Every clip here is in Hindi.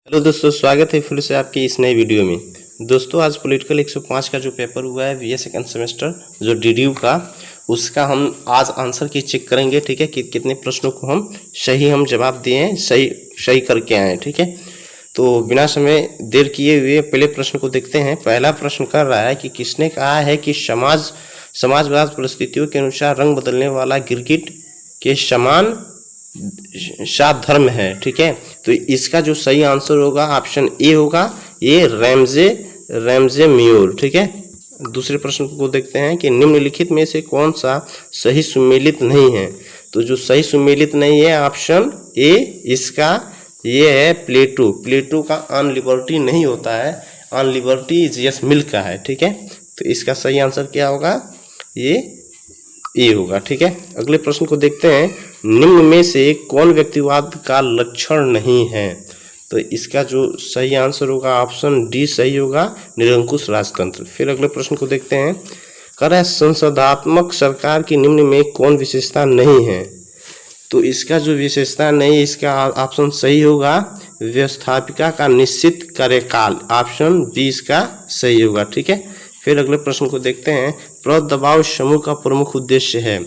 हेलो दोस्तों, स्वागत है फिर से आपकी इस नई वीडियो में। दोस्तों, आज पॉलिटिकल 105 का जो पेपर हुआ है बीए सेकंड सेमेस्टर जो डीडीयू का, उसका हम आज आंसर की चेक करेंगे। ठीक है, कि कितने प्रश्नों को हम जवाब दिए हैं, सही करके आए हैं। ठीक है, तो बिना समय देर किए हुए पहले प्रश्न को देखते हैं। पहला प्रश्न कर रहा है कि किसने कहा है कि समाजवाद परिस्थितियों के अनुसार रंग बदलने वाला गिरगिट के समान सात धर्म है। ठीक है, तो इसका जो सही आंसर होगा ऑप्शन ए होगा, ये रैमजे म्यूर। ठीक है, दूसरे प्रश्न को देखते हैं कि निम्नलिखित में से कौन सा सही सुमेलित नहीं है। तो जो सही सुमेलित नहीं है ऑप्शन ए इसका ये है प्लेटो का ऑन लिबर्टी नहीं होता है, ऑन लिबर्टी यस मिल का है। ठीक है, तो इसका सही आंसर क्या होगा, ये होगा। ठीक है, अगले प्रश्न को देखते हैं। निम्न में से कौन व्यक्तिवाद का लक्षण नहीं है। तो इसका जो सही आंसर होगा ऑप्शन डी सही होगा, निरंकुश राजतंत्र। फिर अगले प्रश्न को देखते हैं। कह रहा है संसदात्मक सरकार की निम्न में कौन विशेषता नहीं है। तो इसका जो विशेषता नहीं, इसका ऑप्शन सही होगा व्यवस्थापिका का निश्चित कार्यकाल, ऑप्शन बी इसका सही होगा। ठीक है, फिर अगले प्रश्न को देखते हैं। प्रदबाव समूह का प्रमुख उद्देश्य है।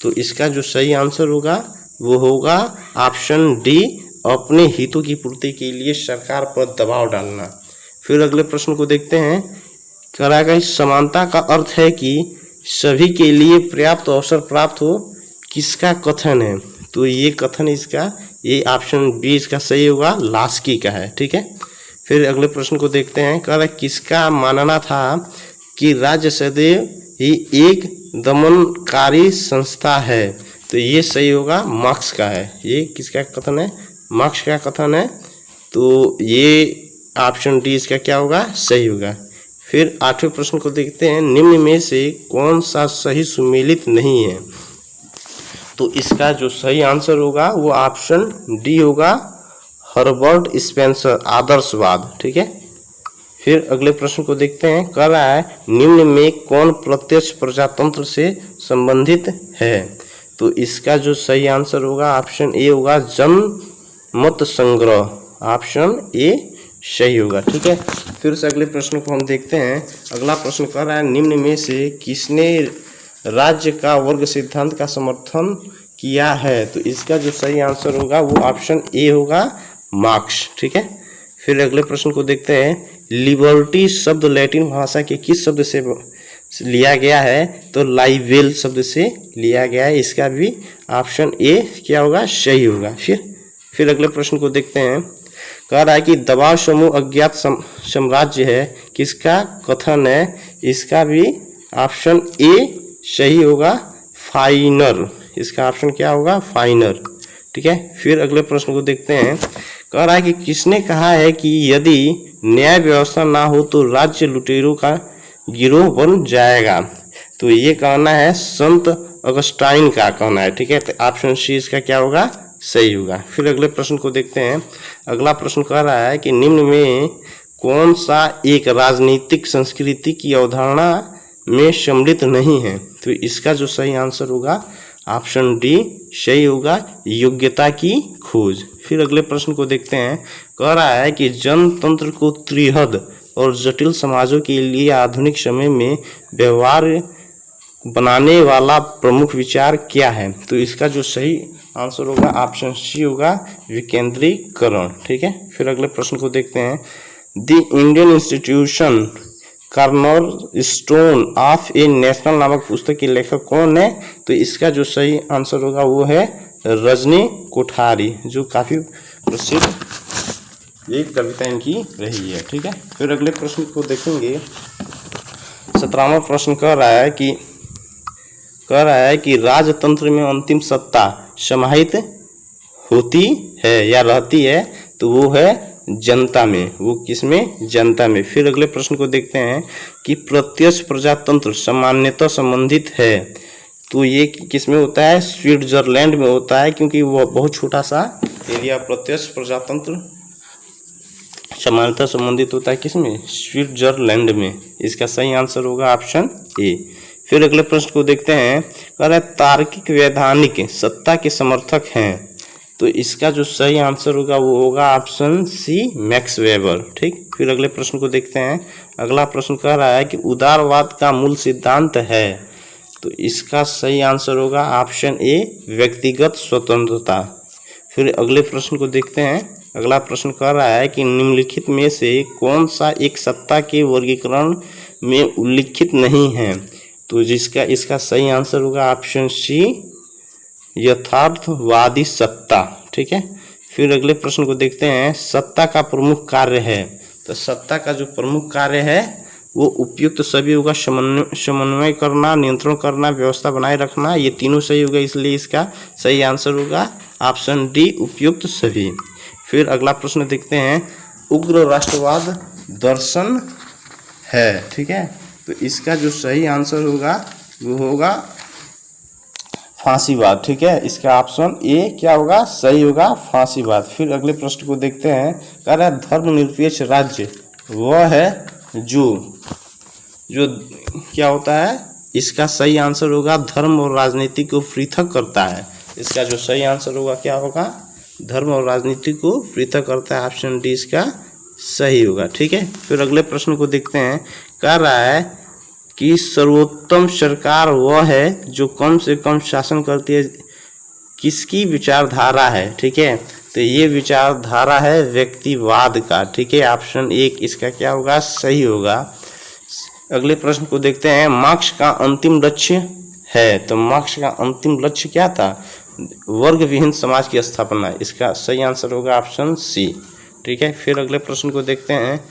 तो इसका जो सही आंसर होगा वो होगा ऑप्शन डी, अपने हितों की पूर्ति के लिए सरकार पर दबाव डालना। फिर अगले प्रश्न को देखते हैं। कहा गया समानता का अर्थ है कि सभी के लिए पर्याप्त अवसर प्राप्त हो, किसका कथन है। तो ये कथन इसका ये ऑप्शन बी इसका सही होगा, लास्की का है। ठीक है, फिर अगले प्रश्न को देखते हैं। कह रहा है किसका मानना था कि राज्य सदैव ही एक दमनकारी संस्था है। तो ये सही होगा, मार्क्स का है। ये किसका कथन है, मार्क्स का कथन है। तो ये ऑप्शन डी इसका क्या होगा, सही होगा। फिर आठवें प्रश्न को देखते हैं। निम्न में से कौन सा सही सुमेलित नहीं है। तो इसका जो सही आंसर होगा वो ऑप्शन डी होगा, हर्बर्ट स्पेंसर, आदर्शवाद। ठीक है, फिर अगले प्रश्न को देखते हैं। कह रहा है निम्न में कौन प्रत्यक्ष प्रजातंत्र से संबंधित है। तो इसका जो सही आंसर होगा ऑप्शन ए होगा, जनमत संग्रह, ऑप्शन ए सही होगा। ठीक है, फिर से अगले प्रश्न को हम देखते हैं। अगला प्रश्न कह रहा है निम्न में से किसने राज्य का वर्ग सिद्धांत का समर्थन किया है। तो इसका जो सही आंसर होगा वो ऑप्शन ए होगा, मार्क्स। ठीक है, फिर अगले प्रश्न को देखते हैं। लिबर्टी शब्द लैटिन भाषा के किस शब्द से लिया गया है। तो लाइबेल शब्द से लिया गया है। इसका भी ऑप्शन ए क्या होगा, सही होगा। फिर अगले प्रश्न को देखते हैं। कह रहा है कि दबाव समूह अज्ञात साम्राज्य है, किसका कथन है। इसका भी ऑप्शन ए सही होगा, फाइनर। इसका ऑप्शन क्या होगा, फाइनर। ठीक है, फिर अगले प्रश्न को देखते हैं। कह रहा है कि किसने कहा है कि यदि न्याय व्यवस्था ना हो तो राज्य लुटेरों का गिरोह बन जाएगा। तो ये कहना है संत अगस्टाइन का कहना है। ठीक है, तो ऑप्शन सी इसका क्या होगा, सही होगा। फिर अगले प्रश्न को देखते हैं। अगला प्रश्न कह रहा है कि निम्न में कौन सा एक राजनीतिक संस्कृति की अवधारणा में सम्मिलित नहीं है। तो इसका जो सही आंसर होगा ऑप्शन डी सही होगा, योग्यता की खोज। फिर अगले प्रश्न को देखते हैं। कह रहा है कि जनतंत्र को त्रिहद और जटिल समाजों के लिए आधुनिक समय में व्यवहार बनाने वाला प्रमुख विचार क्या है। तो इसका जो सही आंसर होगा ऑप्शन सी होगा, विकेंद्रीकरण। ठीक है, फिर अगले प्रश्न को देखते हैं। The Indian institution cornerstone of A national नामक पुस्तक के लेखक कौन है। तो इसका जो सही आंसर होगा वो है रजनी कोठारी, जो काफ़ी प्रसिद्ध एक कविता इनकी रही है। ठीक है, फिर अगले प्रश्न को देखेंगे। 17वां प्रश्न कह रहा है कि राजतंत्र में अंतिम सत्ता समाहित होती है या रहती है। तो वो है जनता में, वो किसमें, जनता में। फिर अगले प्रश्न को देखते हैं कि प्रत्यक्ष प्रजातंत्र सामान्यतः संबंधित है। तो ये किसमें होता है, स्विट्जरलैंड में होता है, क्योंकि वो बहुत छोटा सा एरिया। प्रत्यक्ष प्रजातंत्र सामान्यतः संबंधित होता है किसमें, स्विट्जरलैंड में। इसका सही आंसर होगा ऑप्शन ए। फिर अगले प्रश्न को देखते हैं। कह रहा है तार्किक वैधानिक सत्ता के समर्थक हैं। तो इसका जो सही आंसर होगा वो होगा ऑप्शन सी, मैक्स वेबर। ठीक, फिर अगले प्रश्न को देखते हैं। अगला प्रश्न कह रहा है कि उदारवाद का मूल सिद्धांत है, तो इसका सही आंसर होगा ऑप्शन ए, व्यक्तिगत स्वतंत्रता। फिर अगले प्रश्न को देखते हैं। अगला प्रश्न कह रहा है कि निम्नलिखित में से कौन सा एक सत्ता के वर्गीकरण में उल्लिखित नहीं है, तो इसका सही आंसर होगा ऑप्शन सी, यथार्थवादी सत्ता। ठीक है, फिर अगले प्रश्न को देखते हैं। सत्ता का प्रमुख कार्य है, तो सत्ता का जो प्रमुख कार्य है वो उपयुक्त सभी होगा, समन्वय करना, नियंत्रण करना, व्यवस्था बनाए रखना, ये तीनों सही होगा, इसलिए इसका सही आंसर होगा ऑप्शन डी, उपयुक्त सभी। फिर अगला प्रश्न देखते हैं। उग्र राष्ट्रवाद दर्शन है, ठीक है, तो इसका जो सही आंसर होगा वो होगा फांसीवाद। ठीक है, इसका ऑप्शन ए क्या होगा, सही होगा, फांसीवाद। फिर अगले प्रश्न को देखते हैं। कह रहा है धर्मनिरपेक्ष राज्य वह है जो क्या होता है, इसका सही आंसर होगा धर्म और राजनीति को पृथक करता है। इसका जो सही आंसर होगा क्या होगा, धर्म और राजनीति को पृथक करता है, ऑप्शन डी इसका सही होगा। ठीक है, फिर अगले प्रश्न को देखते हैं। कह रहा है कि सर्वोत्तम सरकार वह है जो कम से कम शासन करती है, किसकी विचारधारा है। ठीक है, तो ये विचारधारा है व्यक्तिवाद का। ठीक है, ऑप्शन एक इसका क्या होगा, सही होगा। अगले प्रश्न को देखते हैं। मार्क्स का अंतिम लक्ष्य है, तो मार्क्स का अंतिम लक्ष्य क्या था, वर्ग विहीन समाज की स्थापना। इसका सही आंसर होगा ऑप्शन सी। ठीक है, फिर अगले प्रश्न को देखते हैं।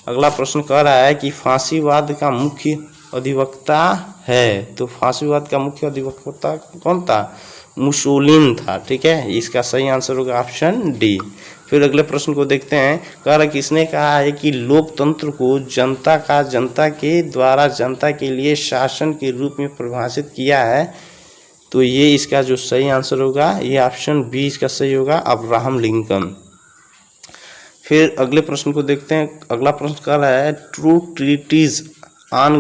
अगला प्रश्न कह रहा है कि फांसीवाद का मुख्य अधिवक्ता है, तो फांसीवाद का मुख्य अधिवक्ता कौन था, मुसोलिनी था। ठीक है, इसका सही आंसर होगा ऑप्शन डी। फिर अगले प्रश्न को देखते हैं। कह रहा किसने कहा है कि लोकतंत्र को जनता के द्वारा जनता के लिए शासन के रूप में परिभाषित किया है, तो ये इसका जो सही आंसर होगा ये ऑप्शन बी इसका सही होगा, अब्राहम लिंकन। फिर अगले प्रश्न को देखते हैं। अगला प्रश्न कह रहा है ट्रू ट्रीटीज ऑन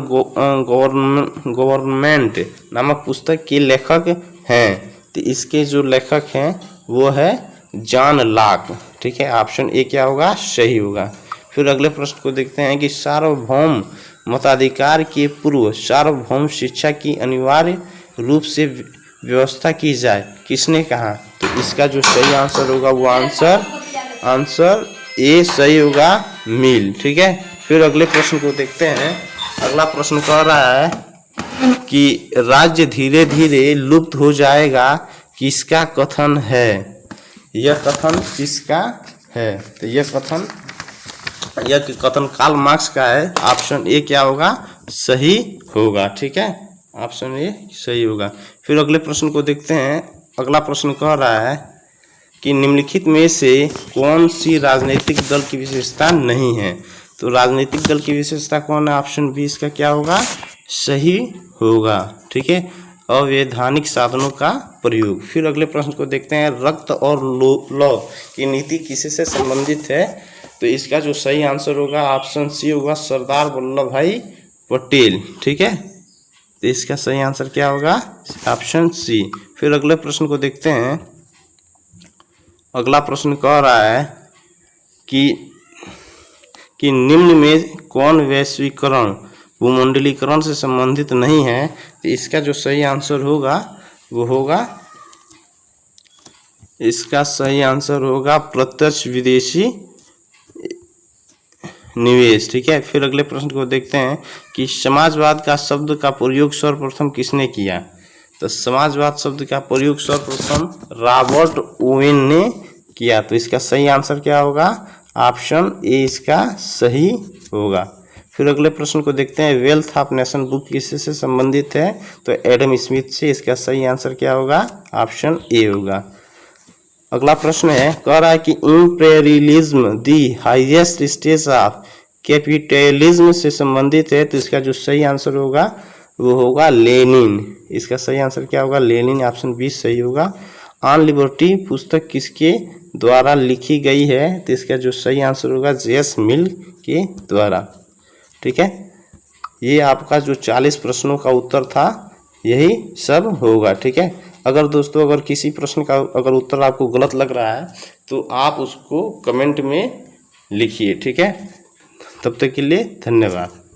गवर्नमेंट नामक पुस्तक के लेखक हैं, तो इसके जो लेखक हैं वो है जॉन लॉक। ठीक है, ऑप्शन ए क्या होगा, सही होगा। फिर अगले प्रश्न को देखते हैं कि सार्वभौम मताधिकार के पूर्व सार्वभौम शिक्षा की अनिवार्य रूप से व्यवस्था की जाए, किसने कहा, तो इसका जो सही आंसर होगा वो आंसर ए सही होगा, मिल। ठीक है, फिर अगले प्रश्न को देखते हैं। अगला प्रश्न कह रहा है कि राज्य धीरे धीरे लुप्त हो जाएगा, किसका कथन है, यह कथन किसका है, तो यह कथन कार्ल मार्क्स का है, ऑप्शन ए क्या होगा, सही होगा। ठीक है, ऑप्शन ए सही होगा। फिर अगले प्रश्न को देखते हैं। अगला प्रश्न कह रहा है कि निम्नलिखित में से कौन सी राजनीतिक दल की विशेषता नहीं है, तो राजनीतिक दल की विशेषता कौन है, ऑप्शन बी इसका क्या होगा, सही होगा। ठीक है, अवैधानिक साधनों का प्रयोग। फिर अगले प्रश्न को देखते हैं। रक्त और लौ की नीति किससे संबंधित है, तो इसका जो सही आंसर होगा ऑप्शन सी होगा, सरदार वल्लभ भाई पटेल। ठीक है, तो इसका सही आंसर क्या होगा, ऑप्शन सी। फिर अगले प्रश्न को देखते हैं। अगला प्रश्न कह रहा है कि निम्न में कौन वैश्वीकरण भूमंडलीकरण से संबंधित नहीं है, तो इसका जो सही आंसर होगा वो होगा, इसका सही आंसर होगा प्रत्यक्ष विदेशी निवेश। ठीक है, फिर अगले प्रश्न को देखते हैं कि समाजवाद का शब्द का प्रयोग सर्वप्रथम किसने किया, तो समाजवाद शब्द का प्रयोग सर्वप्रथम रॉबर्ट ओवेन ने किया, तो इसका सही आंसर क्या होगा, ऑप्शन ए इसका सही होगा। फिर अगले प्रश्न को देखते हैं। वेल्थ ऑफ नेशन बुक किससे संबंधित है, तो एडम स्मिथ से, इसका सही आंसर क्या होगा, ऑप्शन ए होगा। अगला प्रश्न है, कह रहा है कि imperialism the highest stage of capitalism से संबंधित है, तो इसका जो सही आंसर होगा वो होगा लेनिन। इसका सही आंसर क्या होगा, लेनिन, ऑप्शन बी सही होगा। ऑन लिबर्टी पुस्तक किसके द्वारा लिखी गई है, तो इसका जो सही आंसर होगा जेएस मिल के द्वारा। ठीक है, ये आपका जो 40 प्रश्नों का उत्तर था यही सब होगा। ठीक है, अगर दोस्तों अगर किसी प्रश्न का अगर उत्तर आपको गलत लग रहा है तो आप उसको कमेंट में लिखिए, ठीक है। तब तक के लिए धन्यवाद।